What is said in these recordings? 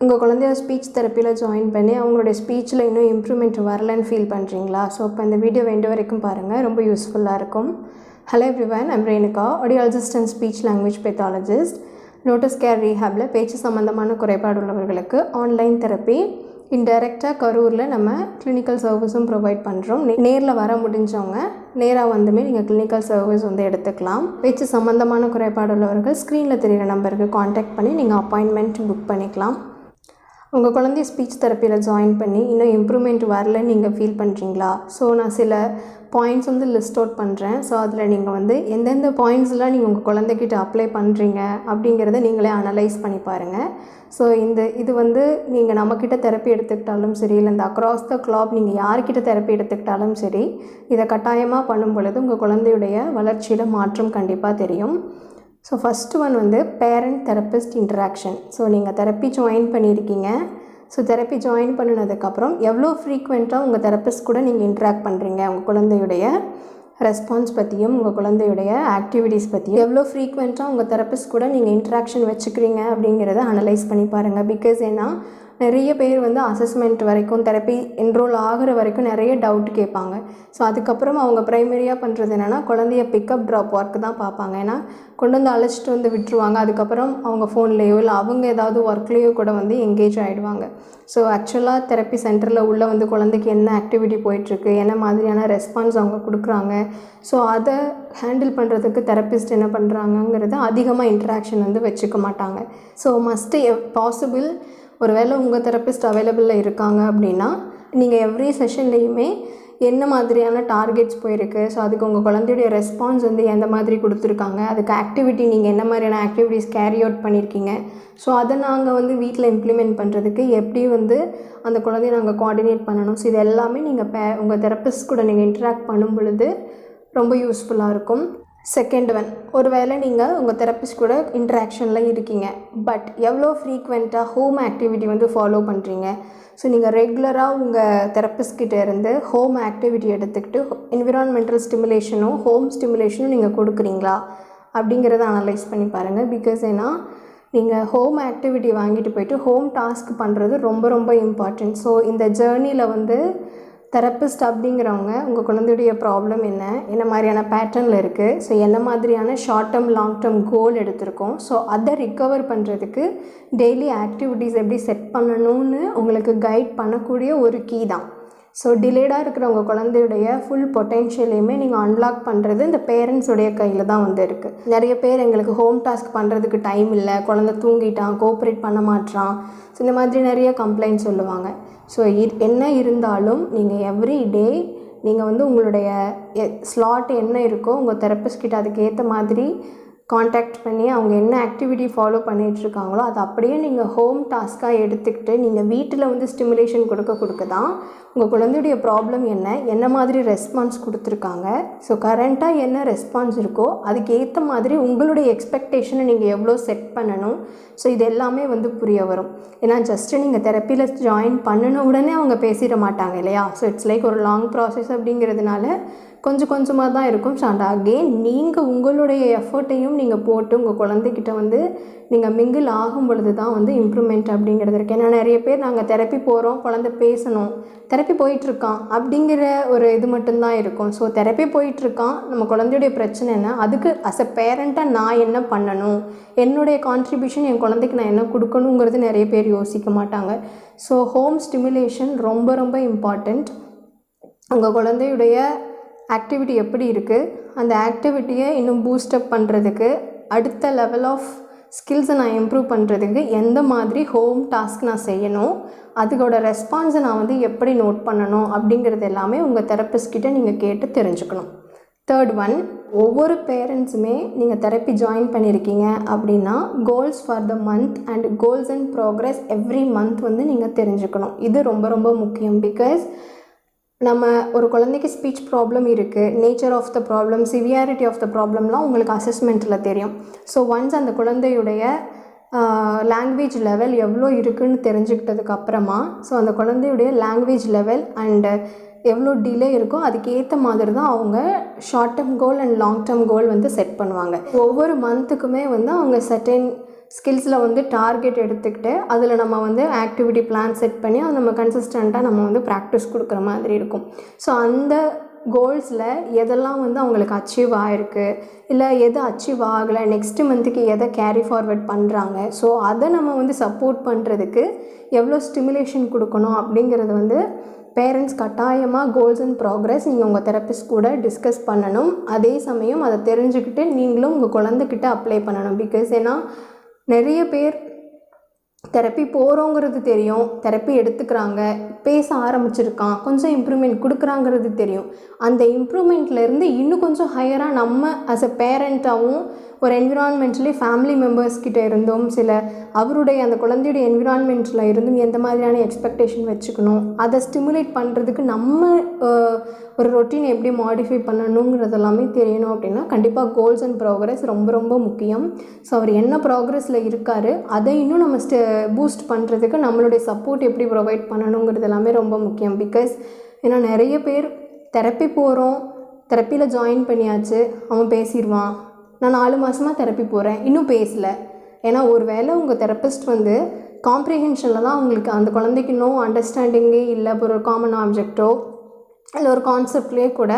உங்கள் குழந்தைய speech தெரப்பியில் join பண்ணி அவங்களுடைய ஸ்பீச்சில் இன்னும் இம்ப்ரூவ்மெண்ட் வரலன்னு ஃபீல் பண்ணுறீங்களா? ஸோ இப்போ இந்த வீடியோ வேண்டிய வரைக்கும் பாருங்கள், ரொம்ப யூஸ்ஃபுல்லாக இருக்கும். Hello everyone, I'm Renuka, audiologist and speech language pathologist. Lotus Care ரீஹாபில் பேச்சு சம்மந்தமான குறைபாடு உள்ளவர்களுக்கு ஆன்லைன் தெரப்பி இன்டைரக்டாக கரூரில் நம்ம கிளினிக்கல் சர்வீஸும் ப்ரொவைட் பண்ணுறோம். நேரில் வர முடிஞ்சவங்க நேராக வந்துமே நீங்கள் கிளினிக்கல் சர்வீஸ் வந்து எடுத்துக்கலாம். பேச்சு சம்மந்தமான குறைபாடு உள்ளவர்கள் ஸ்க்ரீனில் தெரிகிற நம்பருக்கு காண்டாக்ட் பண்ணி நீங்கள் அப்பாயின்மெண்ட் புக் பண்ணிக்கலாம். உங்கள் குழந்தைய ஸ்பீச் தெரப்பியில் ஜாயின் பண்ணி இன்னும் இம்ப்ரூவ்மெண்ட் வரலன்னு நீங்கள் ஃபீல் பண்ணுறீங்களா? ஸோ நான் சில பாயிண்ட்ஸ் வந்து லிஸ்ட் அவுட் பண்ணுறேன். ஸோ அதில் நீங்கள் வந்து எந்தெந்த பாயிண்ட்ஸ்லாம் நீங்கள் உங்கள் குழந்தைகிட்ட அப்ளை பண்ணுறீங்க அப்படிங்கிறத நீங்களே அனலைஸ் பண்ணி பாருங்கள். ஸோ இது வந்து நீங்கள் நம்மக்கிட்ட தெரப்பி எடுத்துக்கிட்டாலும் சரி, இல்லை இந்த அக்ராஸ் த கிளாப் நீங்கள் யார்கிட்ட தெரப்பி எடுத்துக்கிட்டாலும் சரி, இதை கட்டாயமாக பண்ணும் பொழுது உங்கள் குழந்தையுடைய வளர்ச்சியில் மாற்றம் கண்டிப்பாக தெரியும். ஸோ ஃபஸ்ட்டு ஒன் வந்து பேரண்ட் தெரப்பிஸ்ட் இன்ட்ராக்ஷன். ஸோ நீங்கள் தெரப்பி ஜாயின் பண்ணியிருக்கீங்க. ஸோ தெரப்பி ஜாயின் பண்ணினதுக்கப்புறம் எவ்வளோ ஃப்ரீக்வெண்ட்டாக உங்கள் தெரப்பிஸ்ட் கூட நீங்கள் இன்ட்ராக்ட் பண்ணுறீங்க, உங்கள் குழந்தையுடைய ரெஸ்பான்ஸ் பற்றியும் உங்கள் குழந்தையுடைய ஆக்டிவிட்டீஸ் பற்றியும் எவ்வளோ ஃப்ரீக்வெண்ட்டாக உங்கள் தெரப்பிஸ்ட் கூட நீங்கள் இன்ட்ராக்ஷன் வச்சுக்கிறீங்க அப்படிங்கிறத அனலைஸ் பண்ணி பாருங்கள். பிகாஸ் ஏன்னா நிறைய பேர் வந்து அசஸ்மெண்ட் வரைக்கும் தெரப்பி என்ரோல் ஆகிற வரைக்கும் நிறைய டவுட் கேட்பாங்க. ஸோ அதுக்கப்புறம் அவங்க ப்ரைமரியாக பண்ணுறது என்னென்னா குழந்தைய பிக்கப் ட்ராப் ஒர்க்கு தான் பார்ப்பாங்க. ஏன்னா கொண்டு வந்து அழைச்சிட்டு வந்து விட்டுருவாங்க. அதுக்கப்புறம் அவங்க ஃபோன்லேயோ இல்லை அவங்க ஏதாவது ஒர்க்லேயோ கூட வந்து எங்கேஜ் ஆகிடுவாங்க. ஸோ ஆக்சுவலாக தெரப்பி சென்டரில் உள்ளே வந்து குழந்தைக்கு என்ன ஆக்டிவிட்டி போயிட்டுருக்கு, என்ன மாதிரியான ரெஸ்பான்ஸ் அவங்க கொடுக்குறாங்க, ஸோ அதை ஹேண்டில் பண்ணுறதுக்கு தெரப்பிஸ்ட் என்ன பண்ணுறாங்கங்கிறது அதிகமாக இன்ட்ராக்ஷன் வந்து வச்சுக்க மாட்டாங்க. ஸோ மஸ்ட்டு பாசிபிள் ஒருவேளை உங்கள் தெரப்பிஸ்ட் அவைலபிளில் இருக்காங்க அப்படின்னா நீங்கள் எவ்ரி செஷன்லேயுமே என்ன மாதிரியான டார்கெட்ஸ் போயிருக்கு, ஸோ அதுக்கு உங்கள் குழந்தையுடைய ரெஸ்பான்ஸ் வந்து எந்த மாதிரி கொடுத்துருக்காங்க, அதுக்கு ஆக்டிவிட்டி நீங்கள் என்ன மாதிரியான ஆக்டிவிட்டீஸ் கேரி அவுட் பண்ணியிருக்கீங்க, ஸோ அதை நாங்கள் வந்து வீட்டில் இம்ப்ளிமெண்ட் பண்ணுறதுக்கு எப்படி வந்து அந்த குழந்தைய நாங்கள் கோஆர்டினேட் பண்ணணும். ஸோ இது எல்லாமே நீங்கள் உங்கள் தெரப்பிஸ்ட் கூட நீங்கள் இன்ட்ராக்ட் பண்ணும் பொழுது ரொம்ப யூஸ்ஃபுல்லாக இருக்கும். செகண்ட் ஒன், ஒரு வேளை நீங்கள் உங்கள் தெரப்பிஸ்ட் கூட இன்ட்ராக்ஷனில் இருக்கீங்க, பட் எவ்வளோ ஃப்ரீக்வெண்ட்டாக ஹோம் ஆக்டிவிட்டி வந்து ஃபாலோ பண்ணுறீங்க. ஸோ நீங்கள் ரெகுலராக உங்கள் தெரப்பிஸ்ட்கிட்ட இருந்து ஹோம் ஆக்டிவிட்டி எடுத்துக்கிட்டு என்விரான்மெண்டல் ஸ்டிமுலேஷனும் ஹோம் ஸ்டிமுலேஷனும் நீங்கள் கொடுக்குறீங்களா அப்படிங்கிறத அனலைஸ் பண்ணி பாருங்கள். பிகாஸ் ஏன்னா நீங்கள் ஹோம் ஆக்டிவிட்டி வாங்கிட்டு போயிட்டு ஹோம் டாஸ்க் பண்ணுறது ரொம்ப ரொம்ப இம்பார்ட்டன்ட். ஸோ இந்த ஜேர்னியில் வந்து தெரப்பிஸ்ட் அப்படிங்கிறவங்க உங்கள் குழந்தையுடைய ப்ராப்ளம் என்ன மாதிரியான பேட்டர்னில் இருக்குது, ஸோ என்ன மாதிரியான short term long term goal எடுத்திருக்கோம், ஸோ அதை ரிக்கவர் பண்ணுறதுக்கு டெய்லி ஆக்டிவிட்டீஸ் எப்படி செட் பண்ணணும்னு உங்களுக்கு கைட் பண்ணக்கூடிய ஒரு கீ தான். ஸோ டிலேடாக இருக்கிற உங்கள் குழந்தையுடைய ஃபுல் பொட்டென்ஷியலையுமே நீங்கள் அன்லாக் பண்ணுறது இந்த பேரண்ட்ஸுடைய கையில் தான் வந்து இருக்குது. நிறைய பேர் எங்களுக்கு ஹோம் டாஸ்க் பண்ணுறதுக்கு டைம் இல்லை, குழந்தை தூங்கிட்டான், கோஆப்ரேட் பண்ண மாட்டான், ஸோ இந்த மாதிரி நிறைய கம்ப்ளைண்ட் சொல்லுவாங்க. ஸோ என்ன இருந்தாலும் நீங்கள் எவ்ரி டே நீங்கள் வந்து உங்களுடைய ஸ்லாட் என்ன இருக்கோ உங்கள் தெரப்பிஸ்ட் கிட்ட அதுக்கேற்ற மாதிரி காண்டாக்ட் பண்ணி அவங்க என்ன ஆக்டிவிட்டி ஃபாலோ பண்ணிகிட்ருக்காங்களோ அதை அப்படியே நீங்கள் ஹோம் டாஸ்க்காக எடுத்துக்கிட்டு நீங்கள் வீட்டில் வந்து ஸ்டிமுலேஷன் கொடுக்க தான் உங்கள் குழந்தையுடைய ப்ராப்ளம் என்ன மாதிரி ரெஸ்பான்ஸ் கொடுத்துருக்காங்க, ஸோ கரண்ட்டாக என்ன ரெஸ்பான்ஸ் இருக்கோ அதுக்கேற்ற மாதிரி உங்களுடைய எக்ஸ்பெக்டேஷனை நீங்கள் எவ்வளோ செட் பண்ணணும், ஸோ இது எல்லாமே வந்து புரிய வரும். ஏன்னா ஜஸ்ட்டு நீங்கள் தெரப்பியில் ஜாயின் பண்ணின உடனே அவங்க பேசிட மாட்டாங்க இல்லையா. ஸோ இட்ஸ் லைக் ஒரு லாங் ப்ராசஸ் அப்படிங்கிறதுனால கொஞ்சம் கொஞ்சமாக தான் இருக்கும். ஸோ அண்ட் அகெயின் நீங்கள் உங்களுடைய எஃபர்ட்டையும் நீங்கள் போட்டு உங்கள் குழந்தைகிட்ட வந்து நீங்கள் மிங்கிள் ஆகும் பொழுது தான் வந்து இம்ப்ரூவ்மெண்ட் அப்படிங்கிறது இருக்குது. ஏன்னா நிறைய பேர் நாங்கள் தெரப்பி போகிறோம், குழந்தை பேசணும், தெரப்பி போயிட்டுருக்கான் அப்படிங்கிற ஒரு இது மட்டும்தான் இருக்கும். ஸோ தெரப்பி போயிட்டுருக்கான், நம்ம குழந்தையுடைய பிரச்சனை என்ன, அதுக்கு அஸ் அ பேரண்ட்டாக நான் என்ன பண்ணணும், என்னுடைய கான்ட்ரிபியூஷன் என் குழந்தைக்கு நான் என்ன கொடுக்கணுங்கிறது நிறைய பேர் யோசிக்க மாட்டாங்க. ஸோ ஹோம் ஸ்டிமுலேஷன் ரொம்ப ரொம்ப இம்பார்ட்டண்ட். உங்கள் குழந்தையுடைய ஆக்டிவிட்டி எப்படி இருக்குது, அந்த ஆக்டிவிட்டியை இன்னும் பூஸ்டப் பண்ணுறதுக்கு, அடுத்த லெவல் ஆஃப் ஸ்கில்ஸை நான் இம்ப்ரூவ் பண்ணுறதுக்கு எந்த மாதிரி ஹோம் டாஸ்க் நான் செய்யணும், அதுக்கோட ரெஸ்பான்ஸை நான் வந்து எப்படி நோட் பண்ணணும் அப்படிங்கிறது எல்லாமே உங்கள் தெரப்பிஸ்ட்கிட்ட நீங்கள் கேட்டு தெரிஞ்சுக்கணும். தேர்ட் ஒன், ஒவ்வொரு பேரண்ட்ஸுமே நீங்கள் தெரப்பி ஜாயின் பண்ணியிருக்கீங்க அப்படின்னா goals for the month and goals and progress every month வந்து நீங்கள் தெரிஞ்சுக்கணும். இது ரொம்ப ரொம்ப முக்கியம். பிகாஸ் நம்ம ஒரு குழந்தைக்கு ஸ்பீச் ப்ராப்ளம் இருக்குது, nature of the problem, severity of the ப்ராப்ளம்லாம் உங்களுக்கு அசஸ்மெண்ட்டில் தெரியும். ஸோ ஒன்ஸ் அந்த குழந்தையுடைய லாங்குவேஜ் லெவல் எவ்வளோ இருக்குதுன்னு தெரிஞ்சுக்கிட்டதுக்கு அப்புறமா ஸோ அந்த குழந்தையுடைய லாங்குவேஜ் லெவல் அண்டு எவ்வளோ டிலே இருக்கோ அதுக்கேற்ற மாதிரி தான் அவங்க short term goal and long term goal வந்து செட் பண்ணுவாங்க. ஒவ்வொரு மந்த்துக்குமே வந்து அவங்க சர்டன் ஸ்கில்ஸில் வந்து டார்கெட் எடுத்துக்கிட்டு அதில் நம்ம வந்து ஆக்டிவிட்டி பிளான் செட் பண்ணி அதை நம்ம கன்சிஸ்டண்ட்டாக நம்ம வந்து ப்ராக்டிஸ் கொடுக்குற மாதிரி இருக்கும். ஸோ அந்த கோல்ஸில் எதெல்லாம் வந்து அவங்களுக்கு அச்சீவ் ஆகிருக்கு, இல்லை எது அச்சீவ் ஆகலை, நெக்ஸ்ட்டு மந்த்துக்கு எதை கேரி ஃபார்வர்ட் பண்ணுறாங்க, ஸோ அதை நம்ம வந்து சப்போர்ட் பண்ணுறதுக்கு எவ்வளோ ஸ்டிமுலேஷன் கொடுக்கணும் அப்படிங்கிறது வந்து பேரண்ட்ஸ் கட்டாயமாக கோல்ஸ் அண்ட் ப்ராக்ரஸ் நீங்கள் உங்கள் தெரப்பிஸ்ட் கூட டிஸ்கஸ் பண்ணணும். அதே சமயம் அதை தெரிஞ்சுக்கிட்டு நீங்களும் உங்கள் குழந்தைகிட்ட அப்ளை பண்ணணும். பிகாஸ் ஏன்னா நிறைய பேர் தெரப்பி போகிறோங்கிறது தெரியும், தெரப்பி எடுத்துக்கிறாங்க, பேச ஆரம்பிச்சிருக்கான், கொஞ்சம் இம்ப்ரூவ்மெண்ட் கொடுக்குறாங்கிறது தெரியும். அந்த இம்ப்ரூவ்மெண்ட்லேருந்து இன்னும் கொஞ்சம் ஹையராக நம்ம ஆஸ் அ பேரண்ட்டாகவும் ஒரு என்விரான்மெண்ட்லி ஃபேமிலி மெம்பர்ஸ்கிட்ட இருந்தும் சில அவருடைய அந்த குழந்தையுடைய என்விரான்மெண்ட்டில் இருந்தும் எந்த மாதிரியான எக்ஸ்பெக்டேஷன் வச்சுக்கணும், அதை ஸ்டிமுலேட் பண்ணுறதுக்கு நம்ம ஒரு ரொட்டீன் எப்படி மாடிஃபை பண்ணணுங்கிறது எல்லாமே தெரியணும். அப்படின்னா கண்டிப்பாக கோல்ஸ் அண்ட் ப்ராக்ரஸ் ரொம்ப ரொம்ப முக்கியம். ஸோ அவர் என்ன ப்ராக்ரஸில் இருக்கார் அதை இன்னும் நம்ம பூஸ்ட் பண்ணுறதுக்கு நம்மளுடைய சப்போர்ட் எப்படி ப்ரொவைட் பண்ணணுங்கிறது எல்லாமே ரொம்ப முக்கியம். பிகாஸ் ஏன்னா நிறைய பேர் தெரப்பி போகிறோம், தெரப்பியில் ஜாயின் பண்ணியாச்சு, அவன் பேசிடுவான், நான் 4 மாதமாக தெரப்பி போகிறேன் இன்னும் பேசலை. ஏன்னா ஒரு வேளை உங்கள் தெரப்பிஸ்ட் வந்து காம்ப்ரிஹென்ஷனில் தான் அவங்களுக்கு அந்த குழந்தைக்கு இன்னும் அண்டர்ஸ்டாண்டிங்கே இல்லை, இப்போ ஒரு காமன் ஆப்ஜெக்டோ இல்லை ஒரு கான்செப்ட்லேயே கூட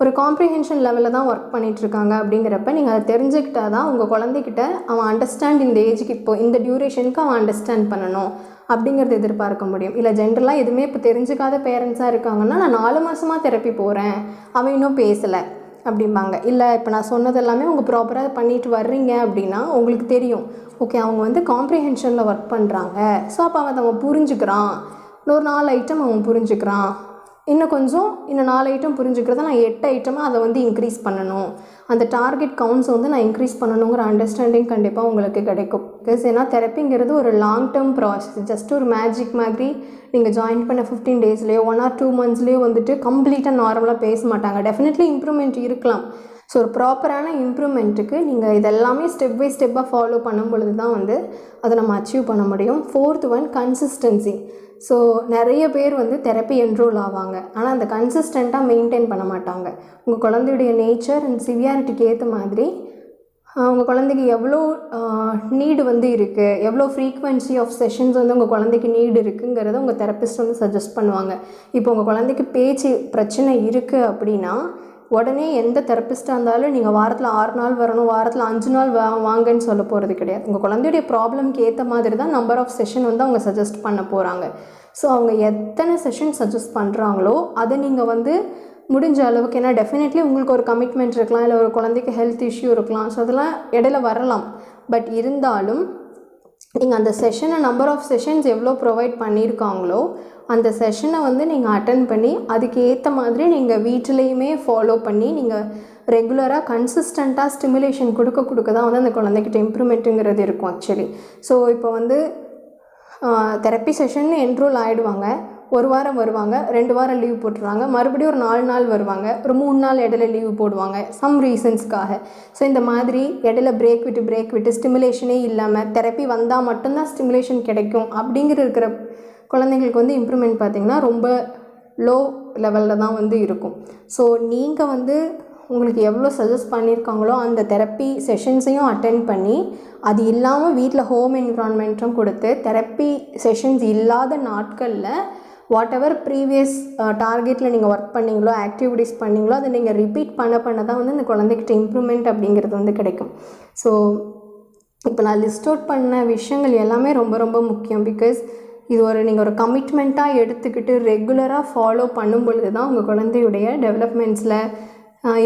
ஒரு காம்ப்ரிஹென்ஷன் லெவலில் தான் ஒர்க் பண்ணிகிட்ருக்காங்க. அப்படிங்கிறப்ப நீங்கள் அதை தெரிஞ்சுக்கிட்டால் தான் உங்கள் குழந்தைகிட்ட அவன் அண்டர்ஸ்டாண்ட் இந்த ஏஜுக்கு இப்போ இந்த டியூரேஷனுக்கு அவன் அண்டர்ஸ்டாண்ட் பண்ணணும் அப்படிங்கிறது எதிர்பார்க்க முடியும். இல்லை ஜென்ரலாக எதுவுமே இப்போ தெரிஞ்சுக்காத பேரண்ட்ஸாக இருக்காங்கன்னா நான் 4 மாதமாக தெரப்பி போகிறேன் அவன் இன்னும் பேசலை அப்படிம்பாங்க. இல்லை இப்போ நான் சொன்னது எல்லாமே உங்கள் ப்ராப்பராக பண்ணிட்டு வர்றீங்க அப்படின்னா உங்களுக்கு தெரியும், ஓகே அவங்க வந்து காம்ப்ரிஹென்ஷனில் ஒர்க் பண்ணுறாங்க, ஸோ அப்போ அவன் புரிஞ்சுக்கிறான், இன்னொரு 4 ஐட்டம் அவன் புரிஞ்சுக்கிறான், இன்னும் 4 ஐட்டம் புரிஞ்சுக்கிறத நான் 8 ஐட்டமாக அதை வந்து இன்க்ரீஸ் பண்ணணும், அந்த டார்கெட் கவுண்ட்ஸ் வந்து நான் இன்க்ரீஸ் பண்ணணுங்கிற அண்டர்ஸ்டாண்டிங் கண்டிப்பாக உங்களுக்கு கிடைக்கும். பிகாஸ் ஏன்னா தெரப்பிங்கிறது ஒரு லாங் டேர்ம் ப்ராசஸ், ஜஸ்ட் ஒரு மேஜிக் மாதிரி நீங்கள் ஜாயின் பண்ண 15 டேஸ்லேயோ 1 or 2 monthsலேயோ வந்துட்டு கம்ப்ளீட்டாக நார்மலாக பேச மாட்டாங்க. டெஃபினெட்லி இம்ப்ரூவ்மெண்ட் இருக்கலாம். ஸோ ஒரு ப்ராப்பரான இம்ப்ரூவ்மெண்ட்டுக்கு நீங்கள் இதெல்லாமே ஸ்டெப் பை ஸ்டெப்பாக ஃபாலோ பண்ணும் பொழுது தான் வந்து அதை நம்ம அச்சீவ் பண்ண முடியும். 4th one consistency. ஸோ நிறைய பேர் வந்து தெரப்பி என்ரோல் ஆவாங்க, ஆனால் அந்த கன்சிஸ்டண்ட்டாக மெயின்டைன் பண்ண மாட்டாங்க. உங்கள் குழந்தையுடைய நேச்சர் அண்ட் சிவியாரிட்டிக்கு ஏற்ற மாதிரி உங்கள் குழந்தைக்கு எவ்வளோ நீடு வந்து இருக்குது, எவ்வளோ ஃப்ரீக்வன்சி ஆஃப் செஷன்ஸ் வந்து உங்கள் குழந்தைக்கு நீடு இருக்குங்கிறத உங்கள் தெரப்பிஸ்ட் வந்து சஜஸ்ட் பண்ணுவாங்க. இப்போ உங்கள் குழந்தைக்கு பேச்சு பிரச்சனை இருக்குது அப்படின்னா உடனே எந்த தெரப்பிஸ்ட்டாக இருந்தாலும் நீங்கள் வாரத்தில் 6 நாள் வரணும், வாரத்தில் 5 நாள் வாங்கன்னு சொல்ல போகிறது கிடையாது. உங்கள் குழந்தையுடைய ப்ராப்ளம்க்கு ஏற்ற மாதிரி தான் நம்பர் ஆஃப் செஷன் வந்து அவங்க சஜஸ்ட் பண்ண போகிறாங்க. ஸோ அவங்க எத்தனை செஷன் சஜஸ்ட் பண்ணுறாங்களோ அதை நீங்கள் வந்து முடிஞ்ச அளவுக்கு, ஏன்னா டெஃபினெட்லி உங்களுக்கு ஒரு கமிட்மெண்ட் இருக்கலாம், இல்லை ஒரு குழந்தைக்கு ஹெல்த் இஷ்யூ இருக்கலாம், ஸோ அதெல்லாம் இடையில வரலாம். பட் இருந்தாலும் நீங்கள் அந்த செஷனை நம்பர் ஆஃப் செஷன்ஸ் எவ்வளோ ப்ரொவைட் பண்ணியிருக்காங்களோ அந்த செஷனை வந்து நீங்கள் அட்டன் பண்ணி அதுக்கு ஏற்ற மாதிரி நீங்கள் வீட்டிலையுமே ஃபாலோ பண்ணி நீங்கள் ரெகுலராக கன்சிஸ்டண்ட்டாக ஸ்டிமுலேஷன் கொடுக்க தான் வந்து அந்த குழந்தைகிட்ட இம்ப்ரூவ்மெண்ட்டுங்கிறது இருக்கும் ஆக்சுவலி. ஸோ இப்போ வந்து தெரப்பி செஷன் என்ரோல் ஆகிடுவாங்க, 1 வாரம் வருவாங்க, 2 வாரம் லீவ் போட்டுருவாங்க, மறுபடியும் ஒரு 4 நாள் வருவாங்க, ஒரு 3 நாள் இடையில லீவ் போடுவாங்க சம் ரீசன்ஸ்க்காக. ஸோ இந்த மாதிரி இடையில பிரேக் விட்டு ஸ்டிமுலேஷனே இல்லாமல் தெரப்பி வந்தால் மட்டும்தான் ஸ்டிமுலேஷன் கிடைக்கும் இருக்கிற குழந்தைங்களுக்கு வந்து இம்ப்ரூவ்மெண்ட் பார்த்திங்கன்னா ரொம்ப லோ லெவலில் தான் வந்து இருக்கும். ஸோ நீங்கள் வந்து உங்களுக்கு எவ்வளோ சஜஸ்ட் பண்ணியிருக்காங்களோ அந்த தெரப்பி செஷன்ஸையும் அட்டென்ட் பண்ணி, அது இல்லாமல் வீட்டில் ஹோம் என்விரான்மெண்ட்டும் கொடுத்து, தெரப்பி செஷன்ஸ் இல்லாத நாட்களில் வாட் எவர் ப்ரீவியஸ் டார்கெட்டில் நீங்கள் ஒர்க் பண்ணிங்களோ ஆக்டிவிட்டீஸ் பண்ணிங்களோ அதை நீங்கள் ரிப்பீட் பண்ண தான் வந்து இந்த குழந்தைகிட்ட இம்ப்ரூவ்மெண்ட் அப்படிங்கிறது வந்து கிடைக்கும். ஸோ இப்போ நான் லிஸ்ட் அவுட் பண்ண விஷயங்கள் எல்லாமே ரொம்ப ரொம்ப முக்கியம். பிகாஸ் இது நீங்கள் ஒரு கமிட்மெண்ட்டாக எடுத்துக்கிட்டு ரெகுலராக ஃபாலோ பண்ணும் பொழுது தான் உங்கள் குழந்தையுடைய டெவலப்மெண்ட்ஸில்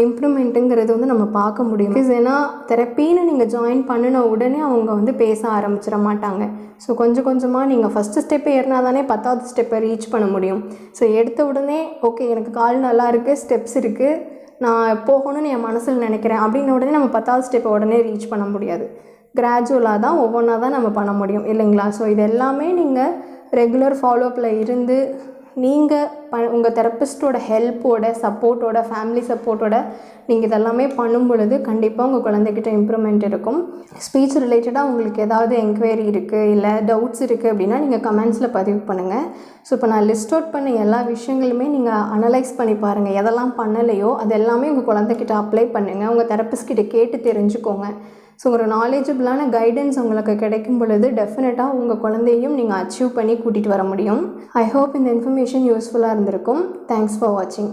இம்ப்ரூவ்மெண்ட்டுங்கிறது வந்து நம்ம பார்க்க முடியும். ஏன்னா தெரப்பின்னு நீங்கள் ஜாயின் பண்ணின உடனே அவங்க வந்து பேச ஆரம்பிச்சிட மாட்டாங்க. ஸோ கொஞ்சம் கொஞ்சமாக நீங்கள் ஃபஸ்ட்டு ஸ்டெப்பை ஏறினா தானே 10th ஸ்டெப்பை ரீச் பண்ண முடியும். ஸோ எடுத்த உடனே ஓகே எனக்கு கால் நல்லா இருக்குது, ஸ்டெப்ஸ் இருக்குது, நான் போகணும்னு என் மனசில் நினைக்கிறேன் அப்படின்ன உடனே நம்ம 10th ஸ்டெப்பை உடனே ரீச் பண்ண முடியாது. கிராஜுவலாக தான் ஒவ்வொன்றா தான் நம்ம பண்ண முடியும் இல்லைங்களா? ஸோ இது எல்லாமே நீங்கள் ரெகுலர் ஃபாலோஅப்பில் இருந்து நீங்கள் உங்கள் தெரப்பிஸ்ட்டோட ஹெல்ப்போட சப்போர்ட்டோட ஃபேமிலி சப்போர்ட்டோட நீங்கள் இதெல்லாமே பண்ணும் பொழுது கண்டிப்பாக உங்கள் குழந்தைகிட்ட இம்ப்ரூவ்மெண்ட் இருக்கும். ஸ்பீச் ரிலேட்டடாக உங்களுக்கு ஏதாவது என்கொயரி இருக்குது இல்லை டவுட்ஸ் இருக்குது அப்படின்னா நீங்கள் கமெண்ட்ஸில் பதிவு பண்ணுங்கள். ஸோ இப்போ நான் லிஸ்ட் அவுட் பண்ண எல்லா விஷயங்களுமே நீங்கள் அனலைஸ் பண்ணி பாருங்கள். எதெல்லாம் பண்ணலையோ அது எல்லாமே உங்கள் குழந்தைகிட்ட அப்ளை பண்ணுங்கள். உங்கள் தெரப்பிஸ்ட்கிட்ட கேட்டு தெரிஞ்சுக்கோங்க. ஸோ ஒரு நாலேஜபிளான கைடன்ஸ் உங்களுக்கு கிடைக்கும் பொழுது டெஃபினட்டாக உங்கள் குழந்தையும் நீங்கள் அச்சீவ் பண்ணி கூட்டிகிட்டு வர முடியும். ஐ ஹோப் இந்த இன்ஃபர்மேஷன் யூஸ்ஃபுல்லாக இருந்திருக்கும். தேங்க்ஸ் ஃபார் வாட்சிங்.